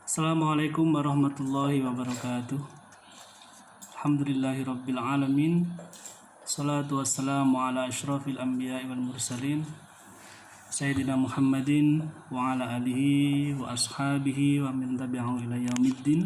Assalamualaikum warahmatullahi wabarakatuh. Alhamdulillahirabbil alamin. Salatu wassalamu ala asyrafil anbiya'i wal mursalin Sayyidina Muhammadin wa ala alihi wa ashabihi wa min tabi'ahu ila yaumiddin.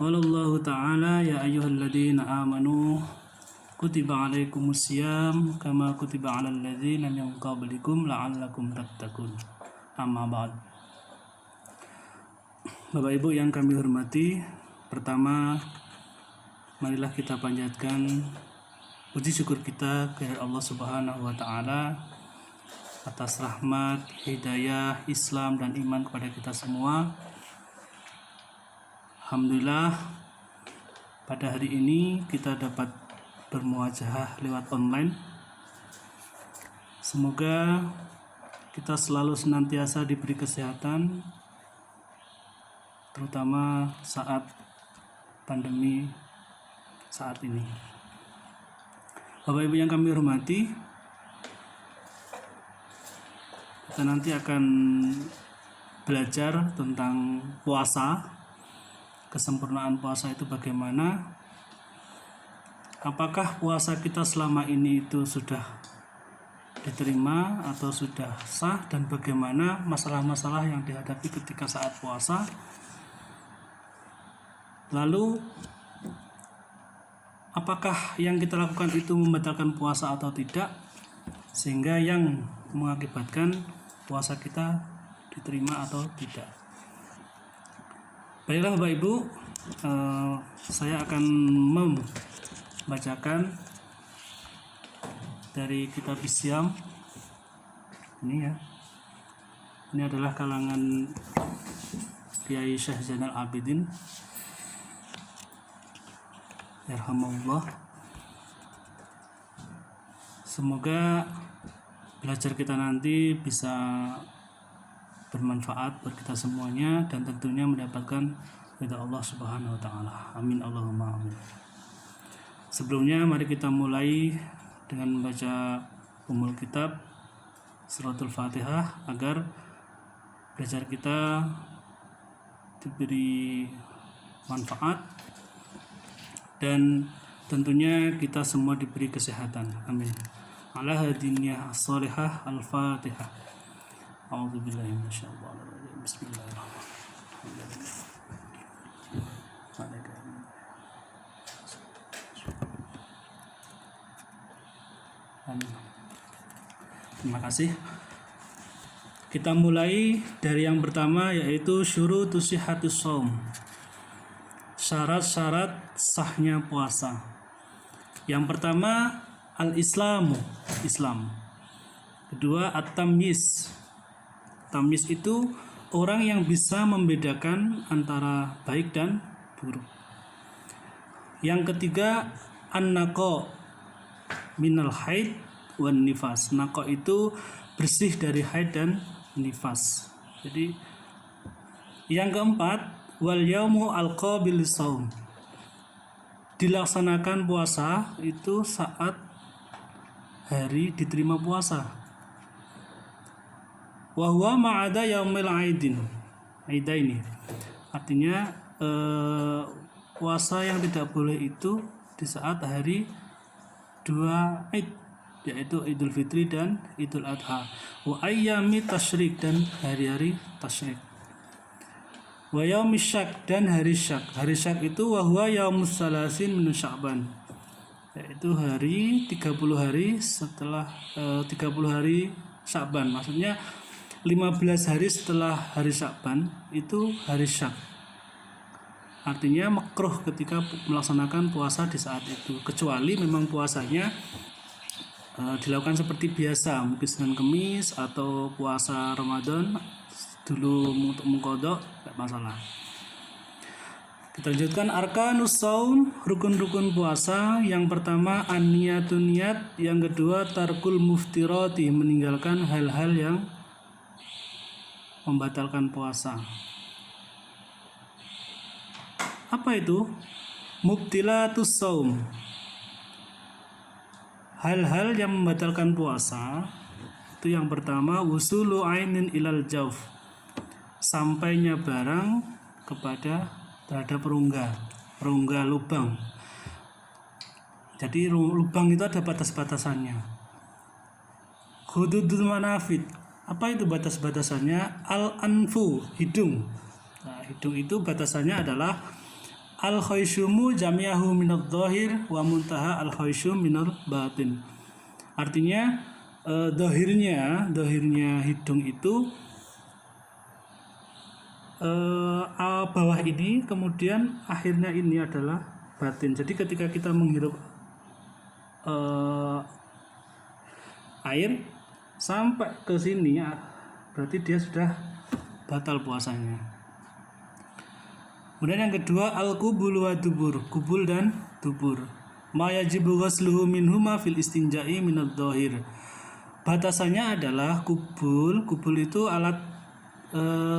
Qala Allah ta'ala ya ayyuhalladzina amanu kutiba alaikumus syiyam kama kutiba alal ladzina min qablikum la'allakum tattaqun. Amma ba'd. Bapak Ibu yang kami hormati, pertama marilah kita panjatkan puji syukur kita kepada Allah Subhanahu wa taala atas rahmat, hidayah, Islam dan iman kepada kita semua. Alhamdulillah pada hari ini kita dapat bermuajahah lewat online. Semoga kita selalu senantiasa diberi kesehatan, terutama saat pandemi saat ini. Bapak Ibu yang kami hormati, kita nanti akan belajar tentang puasa, kesempurnaan puasa itu bagaimana, apakah puasa kita selama ini itu sudah diterima atau sudah sah, dan bagaimana masalah-masalah yang dihadapi ketika saat puasa. Lalu apakah yang kita lakukan itu membatalkan puasa atau tidak, sehingga yang mengakibatkan puasa kita diterima atau tidak. Baiklah Bapak Ibu, saya akan membacakan dari kitab Isyam ini ya. Ini adalah kalangan Kiai Syekh Zainal Abidin yarhamullah. Semoga belajar kita nanti bisa bermanfaat buat kita semuanya dan tentunya mendapatkan ridha Allah Subhanahu wa taala. Amin Allahumma amin. Sebelumnya mari kita mulai dengan membaca Ummul Kitab Suratul Fatihah agar belajar kita diberi manfaat dan tentunya kita semua diberi kesehatan. Amin. Ala hadiniyah as-salihah al-Fatihah. A'udzubillahi minasyaitonir rajim. Bismillahirrahmanirrahim. Amin. Terima kasih. Kita mulai dari yang pertama, yaitu syurutus sihhatis shaum. Syarat-syarat sahnya puasa. Yang pertama al-islamu, Islam. Kedua at-tamyiz. Tamyiz itu orang yang bisa membedakan antara baik dan buruk. Yang ketiga an-naqa minal haid wan nifas. Naqa itu bersih dari haid dan nifas. Jadi yang keempat wal yaumu al-qabil shaum. Dilaksanakan puasa itu saat hari diterima puasa. Wa huwa ma'ada yaumil aidaini. Artinya puasa yang tidak boleh itu di saat hari dua Id, yaitu Idul Fitri dan Idul Adha. Wa ayyami tasyrik, dan hari-hari tasyrik. Wa yaumis syak, dan hari syak. Hari syak itu wa huwa yaumus salasin min Sya'ban, yaitu hari 30 hari setelah 30 hari Sya'ban. Maksudnya 15 hari setelah hari Sya'ban itu hari syak. Artinya makruh ketika melaksanakan puasa di saat itu, kecuali memang puasanya dilakukan seperti biasa, mungkin Senin Kemis atau puasa Ramadan dulu untuk mengqadha, tidak masalah. Kita lanjutkan arkanus shaum, rukun-rukun puasa. Yang pertama an-niyatun, niat. Yang kedua tarkul muftirati, meninggalkan hal-hal yang membatalkan puasa. Apa itu? Mubtilatus shaum, hal-hal yang membatalkan puasa. Itu yang pertama wusulu ainin ilal jauf, sampainya barang terhadap rongga lubang. Jadi lubang itu ada batas-batasannya. Hududul manafid. Apa itu batas-batasannya? Al-anfu, hidung. Nah, hidung itu batasannya adalah al-khaysyumu jami'ahu minadh dhahir wa muntaha al-khaysyum minal batin. Artinya dohirnya hidung itu bawah ini, kemudian akhirnya ini adalah batin. Jadi ketika kita menghirup air sampai ke sini, berarti dia sudah batal puasanya. Kemudian yang kedua al-qubul wa dubur, kubul dan dubur. Ma yajibu ghasluhu minhuma fil istinja'i minadh dhahir. Batasannya adalah kubul itu alat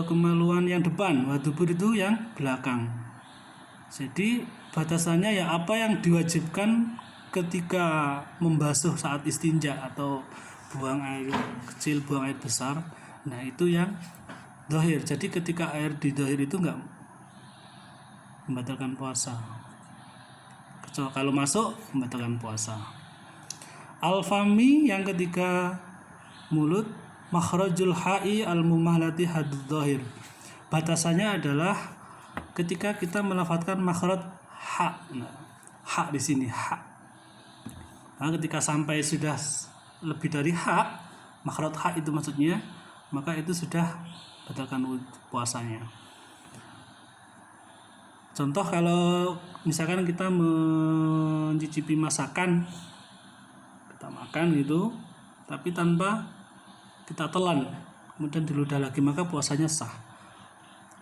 kemaluan yang depan, wa dubur itu yang belakang. Jadi batasannya ya apa yang diwajibkan ketika membasuh saat istinja atau buang air kecil, buang air besar. Nah, itu yang dhahir. Jadi ketika air di dhahir itu enggak membatalkan puasa. Kecuali kalau masuk membatalkan puasa. Al-fami yang ketiga mulut, makhrajul ha'i al-mumahlati hadud dhahir. Batasannya adalah ketika kita melafadzkan makhraj ha. Nah, ha di sini ha. Nah, ketika sampai sudah lebih dari ha, makhraj ha itu maksudnya, maka itu sudah batalkan puasanya. Contoh kalau misalkan kita mencicipi masakan, kita makan gitu, tapi tanpa kita telan, kemudian diludah lagi, maka puasanya sah,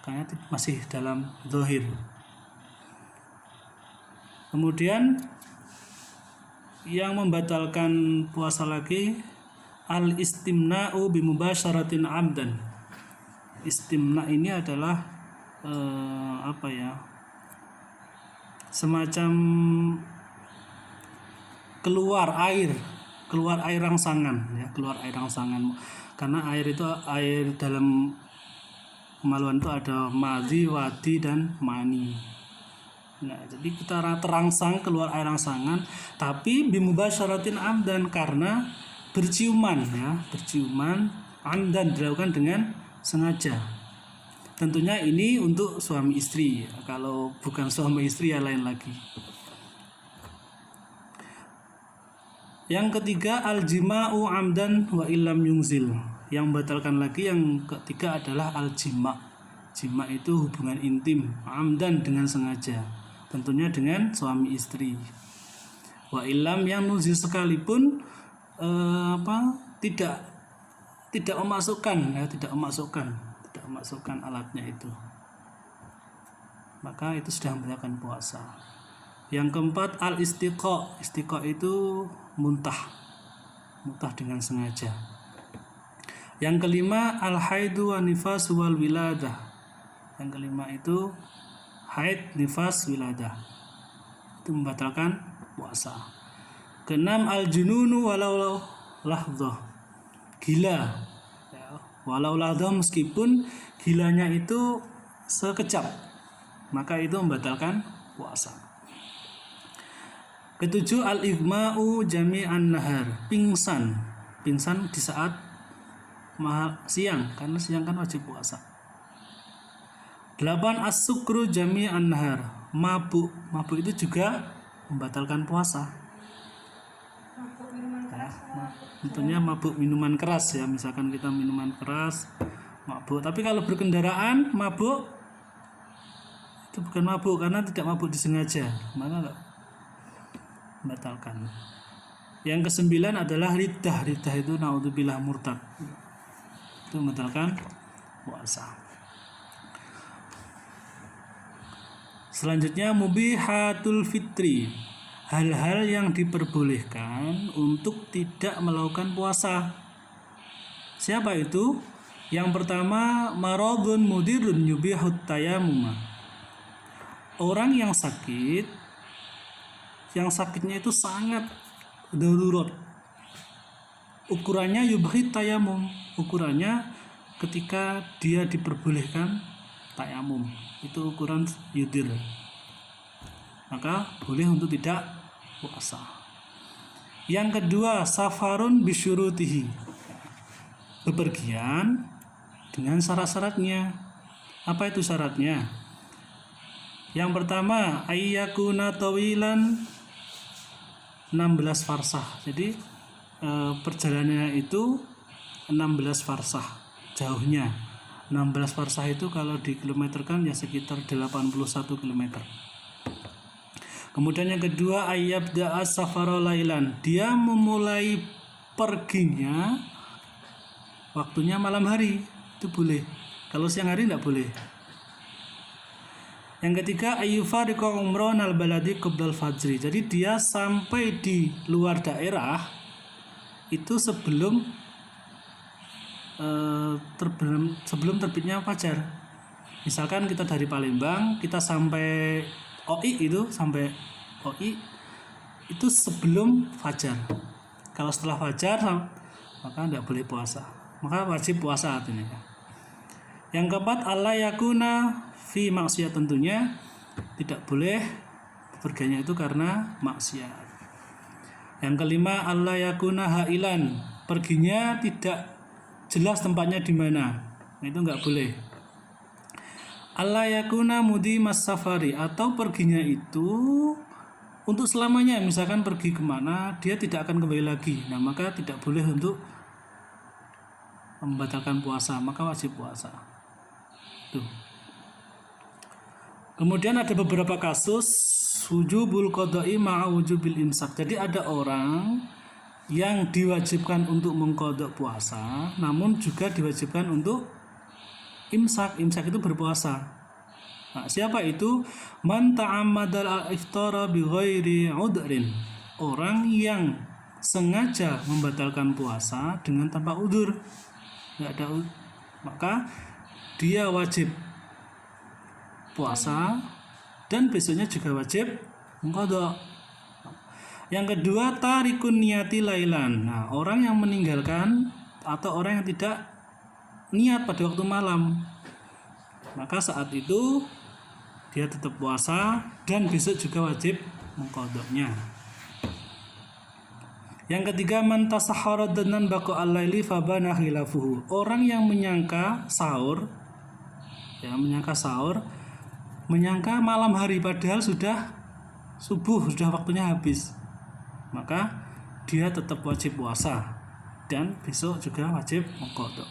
karena masih dalam dzahir. Kemudian yang membatalkan puasa lagi al-istimna'u bimubasyaratin amdan. Istimna ini adalah semacam keluar air rangsangan ya, keluar air rangsangan. Karena air itu, air dalam kemaluan itu ada madhi, wadi dan mani. Nah, jadi kita terangsang keluar air rangsangan, tapi bimubasyaratin amdan, karena berciuman amdan, dilakukan dengan sengaja. Tentunya ini untuk suami istri. Kalau bukan suami istri ya lain lagi. Yang ketiga al-jima'u amdan wa illam yungzil. Yang membatalkan lagi yang ketiga adalah al-jima'. Jima' itu hubungan intim, amdan dengan sengaja. Tentunya dengan suami istri. Wa illam yang nuzil sekalipun tidak memasukkan alatnya itu, maka itu sudah membatalkan puasa. Yang keempat al-istiqa. Istiqa itu muntah dengan sengaja. Yang kelima al-haidu wa nifas wal wiladah. Yang kelima itu haid, nifas, wiladah. Itu membatalkan puasa. Keenam al-jununu walau lahdzah. Gila. Ya, walau lahdzah, meskipun gilanya itu sekejap, maka itu membatalkan puasa. Ketujuh al-igma'u jami'an nahar. Pingsan di saat siang, karena siang kan wajib puasa. 8 as-sukru jami'an nahar. Mabuk itu juga membatalkan puasa. Tentunya mabuk minuman keras ya, misalkan kita minuman keras mabuk. Tapi kalau berkendaraan mabuk itu bukan mabuk, karena tidak mabuk disengaja, maka enggak membatalkan. Yang kesembilan adalah riddah itu naudzubillah murtad, itu membatalkan puasa. Selanjutnya mubihatul fitri, hal-hal yang diperbolehkan untuk tidak melakukan puasa. Siapa itu? Yang pertama maradun mudirun yubihut tayammum. Orang yang sakit, yang sakitnya itu sangat darurat. Ukurannya yubhit tayammum, ukurannya ketika dia diperbolehkan tayamum, itu ukuran yudir, maka boleh untuk tidak puasa. Yang kedua, safarun bisyurutihi, bepergian dengan syarat-syaratnya. Apa itu syaratnya? Yang pertama, ayyakuna tawilan 16 farsah. Jadi perjalanannya itu 16 farsah jauhnya. 16 farsah itu kalau dikilometerkan ya sekitar 81 km. Kemudian yang kedua, ayyabda'a safara lailan, dia memulai perginya waktunya malam hari, itu boleh. Kalau siang hari tidak boleh. Yang ketiga, ayyufariqa umron al baladi qabdal fajri, jadi dia sampai di luar daerah itu sebelum terbitnya fajar. Misalkan kita dari Palembang, kita sampai OI itu sebelum fajar. Kalau setelah fajar maka tidak boleh puasa, maka wajib puasa artinya. Yang keempat, alla yakuna fi maksiat, tentunya tidak boleh perginya itu karena maksiat. Yang kelima, alla yakuna hailan, perginya tidak jelas tempatnya di mana, itu enggak boleh. Alla yakuna mudi mas safari, atau perginya itu untuk selamanya, misalkan pergi kemana dia tidak akan kembali lagi, nah maka tidak boleh untuk membatalkan puasa, maka wajib puasa. Tuh. Kemudian ada beberapa kasus wujubul qada'i ma'a wujubil imsak. Jadi ada orang yang diwajibkan untuk mengqadha puasa, namun juga diwajibkan untuk imsak. Imsak itu berpuasa. Nah, siapa itu? Man ta'ammadal al-iftara bi ghairi udhrin, orang yang sengaja membatalkan puasa dengan tanpa udzur, enggak ada maka dia wajib puasa dan besoknya juga wajib mengqadha. Yang kedua, tarikun niyati lailan. Nah, orang yang meninggalkan atau orang yang tidak niat pada waktu malam, maka saat itu dia tetap puasa dan besok juga wajib mengqadhanya. Yang ketiga, man tasahhara danan baqa al-laili fabana khilafuhu, orang yang menyangka sahur menyangka malam hari padahal sudah subuh, sudah waktunya habis, maka dia tetap wajib puasa dan besok juga wajib mengqadha.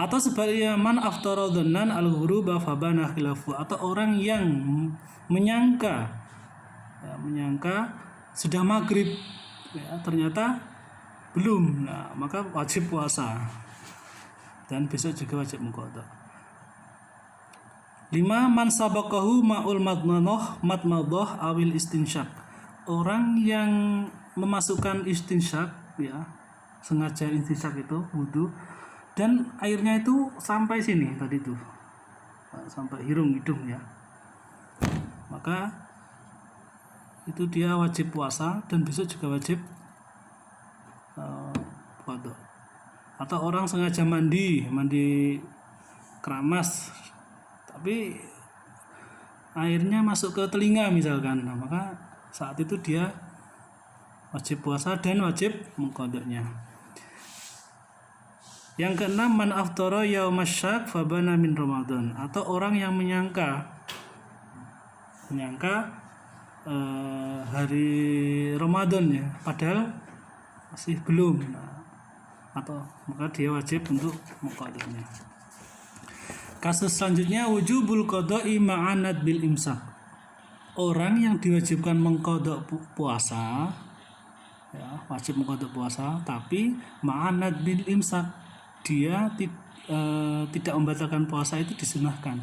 Atau sebaliknya, man aftara dhannan al-ghuruba fabana khilafu, atau orang yang menyangka sudah maghrib ternyata belum, nah maka wajib puasa dan besok juga wajib mengqadha. 5, man sabaqahu ma'ul madmadah awil istinsyak, orang yang memasukkan istinsyak, sengaja istinsyak itu wudu, dan airnya itu sampai sini tadi itu, sampai hidung ya, maka itu dia wajib puasa dan besok juga wajib qadha. Atau orang sengaja mandi keramas tapi airnya masuk ke telinga misalkan, nah maka saat itu dia wajib puasa dan wajib mengqadhanya. Yang keenam, man aftara yaumasyak fabana min Ramadan, atau orang yang menyangka hari Ramadan ya, padahal masih belum, atau maka dia wajib untuk mengqadhanya. Kasus selanjutnya, wujubul qada'i ma'anad bil imsak, orang yang diwajibkan mengqadha puasa, wajib mengqadha puasa, tapi ma'anad bil imsak, dia tidak membatalkan puasa, itu disunahkan.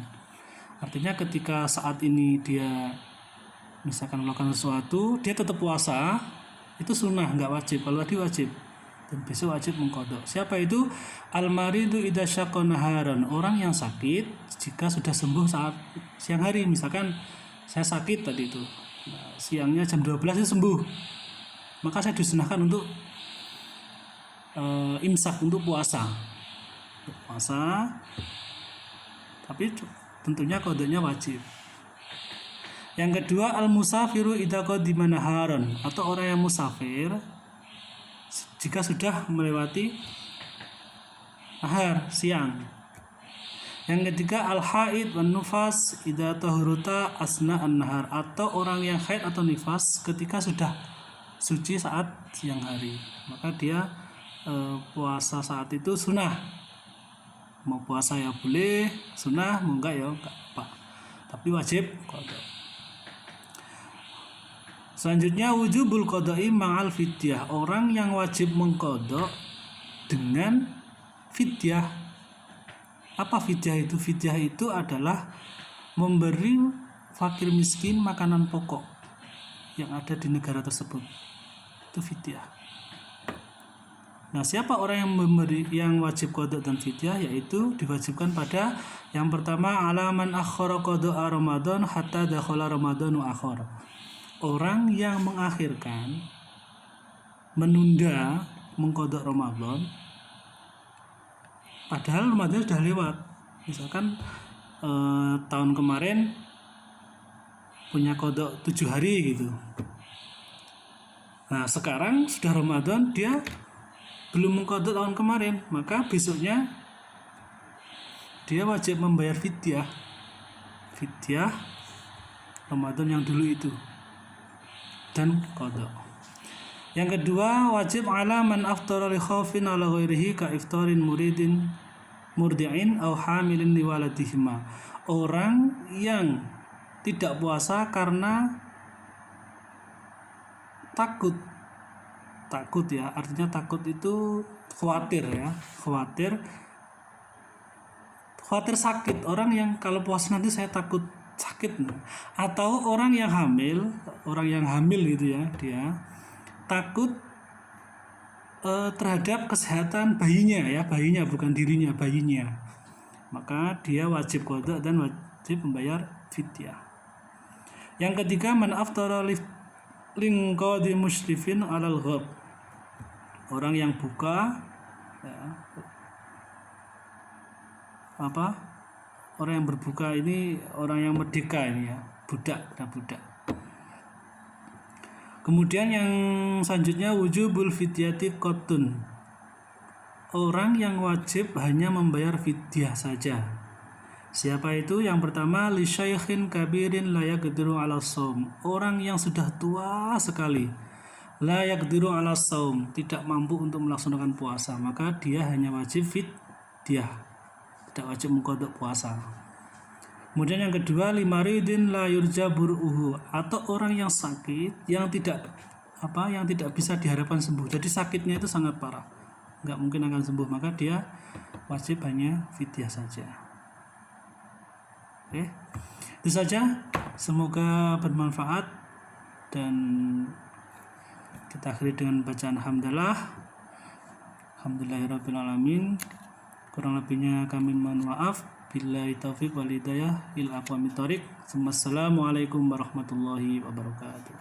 Artinya ketika saat ini dia misalkan melakukan sesuatu, dia tetap puasa, itu sunnah, nggak wajib. Kalau tadi wajib, dan besok wajib mengqadha. Siapa itu? Al-maridu idza syaqqa naharan, orang yang sakit jika sudah sembuh saat siang hari. Misalkan saya sakit tadi itu, siangnya jam 12 itu sembuh, maka saya disunahkan untuk imsak, untuk puasa. puasa, tapi tentunya qadanya wajib. Yang kedua, al-musafiru idza qadima naharon, atau orang yang musafir jika sudah melewati nahar, siang. Yang ketiga, al-haid wan nufas idza tahuruta asna an-nahar, atau orang yang haid atau nifas ketika sudah suci saat siang hari, maka dia puasa saat itu sunnah. Mau puasa ya boleh, sunnah mau enggak ya enggak apa, tapi wajib qada. Selanjutnya, wujubul qada'i ma'al fidyah, orang yang wajib mengqada dengan fidyah. Apa fidyah itu? Fidyah itu adalah memberi fakir miskin makanan pokok yang ada di negara tersebut. Itu fidyah. Nah, siapa orang yang wajib qada dan fidyah? Yaitu diwajibkan pada yang pertama, alaman akhara qada'a Ramadan hatta dakhala Ramadanu akhara. Orang yang mengakhirkan, menunda mengqada Ramadan padahal Ramadan sudah lewat. Misalkan tahun kemarin punya qada 7 hari gitu. Nah, sekarang sudah Ramadan, dia belum mengqada tahun kemarin, maka besoknya dia wajib membayar fidyah. Fidyah Ramadan yang dulu itu dan qada. Yang kedua, wajib ala man aftara li khaufin ala ghairihi ka iftarin murdi'in au hamilin li waladihima. Orang yang tidak puasa karena takut ya, artinya takut itu khawatir ya, khawatir sakit. Orang yang kalau puasa nanti saya takut sakit, atau orang yang hamil gitu ya, dia takut terhadap kesehatan bayinya ya, bayinya bukan dirinya, bayinya, maka dia wajib qada dan wajib membayar fidyah. Yang ketiga, man aftara lingqadi musyrifin alal ghab, orang yang buka ya, orang yang berbuka ini orang yang merdeka ini ya, budak. Kemudian yang selanjutnya, wujubul fidyati qatun, orang yang wajib hanya membayar fidyah saja. Siapa itu? Yang pertama, li syaikhin kabirin la yaqdiru 'ala shaum, orang yang sudah tua sekali, la yaqdiru 'ala shaum, tidak mampu untuk melaksanakan puasa, maka dia hanya wajib fidyah, tidak wajib mengqada puasa. Kemudian yang kedua, limaridin la yurja bur'uhu, atau orang yang sakit yang tidak bisa diharapkan sembuh. Jadi sakitnya itu sangat parah, nggak mungkin akan sembuh, maka dia wajib hanya fidyah saja. Oke, itu saja. Semoga bermanfaat dan kita akhiri dengan bacaan hamdalah. Alhamdulillahirabbil alamin. Kurang lebihnya kami mohon maaf. Billahi taufiq wal hidayah ila aqwamit thoriq. Assalamualaikum warahmatullahi wabarakatuh.